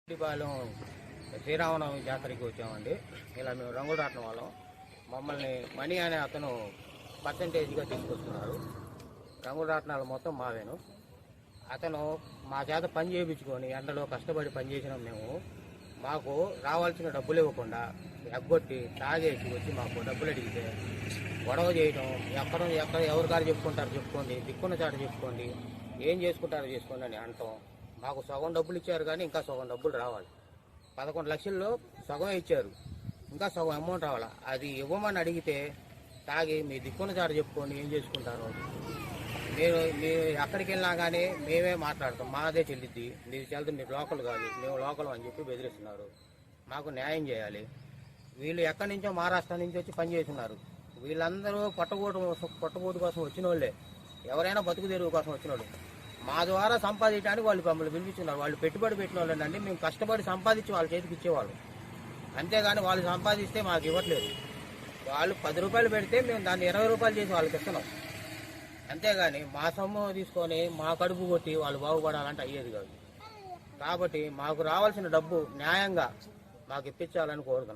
పాలెం శ్రీరామనవమి జాతరకి వచ్చామండి. ఇలా మేము రంగులు రాటం వాళ్ళం. మమ్మల్ని మణి అనే అతను పర్సంటేజ్గా తీసుకొస్తున్నారు. రంగులు రాట్నాలు మొత్తం మావేను. అతను మా చేత పని చేయించుకొని ఎండలో కష్టపడి పని చేసినాం మేము. మాకు రావాల్సిన డబ్బులు ఇవ్వకుండా ఎగ్గొట్టి తాగేసి వచ్చి మాకు డబ్బులు అడిగితే గొడవ చేయడం, ఎక్కడ ఎవరి గారు చెప్పుకుంటారు చెప్పుకోండి, దిక్కున్న చాట చెప్పుకోండి, ఏం చేసుకుంటారో చేసుకోండి అని అంటాం. మాకు సగం డబ్బులు ఇచ్చారు కానీ ఇంకా సగం డబ్బులు రావాలి. 11 లక్షల్లో సగమే ఇచ్చారు, ఇంకా సగం అమౌంట్ రావాలి. అది ఇవ్వమని అడిగితే తాగి మీ దిక్కున్న చాట చెప్పుకోండి ఏం చేసుకుంటారో. మీరు ఎక్కడికి వెళ్ళినా కానీ మేమే మాట్లాడతాం, మాదే చెల్లిద్ది, మీరు చెల్లితే మీరు లోకల్ కాదు, మేము లోకల్ అని చెప్పి బెదిరిస్తున్నారు. మాకు న్యాయం చేయాలి. వీళ్ళు ఎక్కడి నుంచో మహారాష్ట్ర నుంచి వచ్చి పనిచేస్తున్నారు. వీళ్ళందరూ పొట్టగోటు కోసం వచ్చిన వాళ్ళే, ఎవరైనా బతుకు తెరువు కోసం వచ్చిన వాళ్ళు. మా ద్వారా సంపాదించడానికి వాళ్ళు మమ్మల్ని పిలిపించున్నారు. వాళ్ళు పెట్టుబడి పెట్టిన వాళ్ళండి. మేము కష్టపడి సంపాదించి వాళ్ళ చేతికి ఇచ్చేవాళ్ళు, అంతేగాని వాళ్ళు సంపాదిస్తే మాకు ఇవ్వట్లేదు. వాళ్ళు 10 రూపాయలు పెడితే మేము దాన్ని 20 రూపాయలు చేసి వాళ్ళకి ఇస్తున్నాం, అంతేగాని మా సొమ్ము తీసుకొని మా కడుపు కొట్టి వాళ్ళు బాగుపడాలంటే అయ్యేది కాదు. కాబట్టి మాకు రావాల్సిన డబ్బు న్యాయంగా మాకు ఇప్పించాలని కోరుతున్నాం.